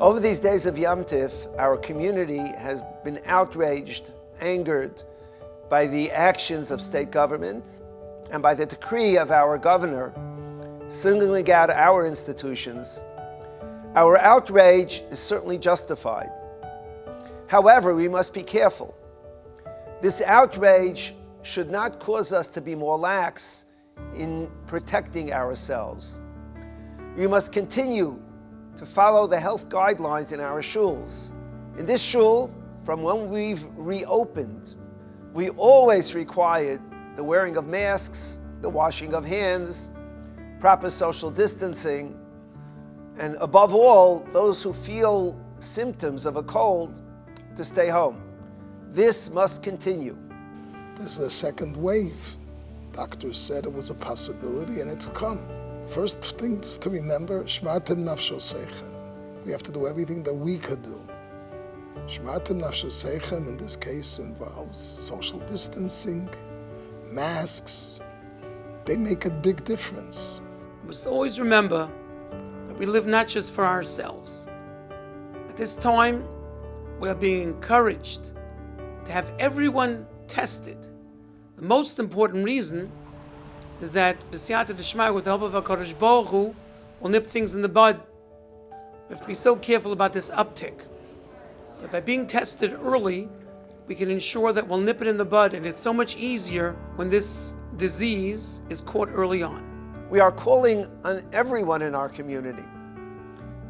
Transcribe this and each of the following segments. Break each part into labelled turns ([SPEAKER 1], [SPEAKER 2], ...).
[SPEAKER 1] Over these days of Yom Tif, our community has been outraged, angered by the actions of state government and by the decree of our governor singling out our institutions. Our outrage is certainly justified. However, we must be careful. This outrage should not cause us to be more lax in protecting ourselves. We must continue to follow the health guidelines in our shuls. In this shul, from when we've reopened, we always required the wearing of masks, the washing of hands, proper social distancing, and above all, those who feel symptoms of a cold to stay home. This must continue.
[SPEAKER 2] There's a second wave. Doctors said it was a possibility, and it's come. First things to remember, Shmartem Nafsho Seichem. We have to do everything that we could do. Shmartem Nafsho Seichem, in this case, involves social distancing, masks. They make a big difference.
[SPEAKER 3] We must always remember that we live not just for ourselves. At this time, we are being encouraged to have everyone tested. The most important reason is that B'siyata D'Shmai, with the help of HaKadosh Baruch Hu, will nip things in the bud. We have to be so careful about this uptick. But by being tested early, we can ensure that we'll nip it in the bud, and it's so much easier when this disease is caught early on.
[SPEAKER 1] We are calling on everyone in our community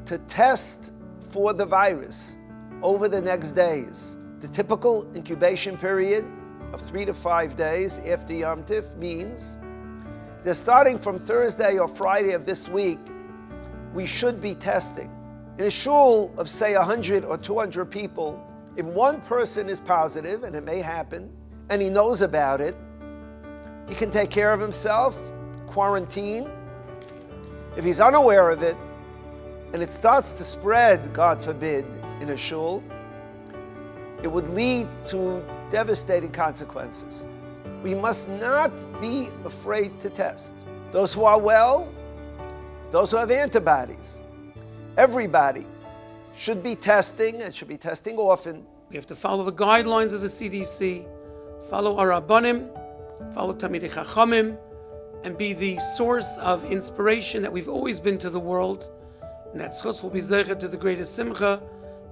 [SPEAKER 1] to test for the virus over the next days. The typical incubation period of 3 to 5 days after Yom Tif means that starting from Thursday or Friday of this week, we should be testing. In a shul of say 100 or 200 people, if one person is positive, and it may happen, and he knows about it, he can take care of himself, quarantine. If he's unaware of it, and it starts to spread, God forbid, in a shul, it would lead to devastating consequences. We must not be afraid to test. Those who are well, those who have antibodies, everybody should be testing and should be testing often.
[SPEAKER 3] We have to follow the guidelines of the CDC, follow our Rabbanim, follow Talmidei Chachamim, and be the source of inspiration that we've always been to the world. And that schus will be zeichet to the greatest simcha,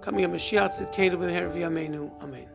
[SPEAKER 3] coming of Mashiach Tzidkenu b'meher v'yameinu. Amen.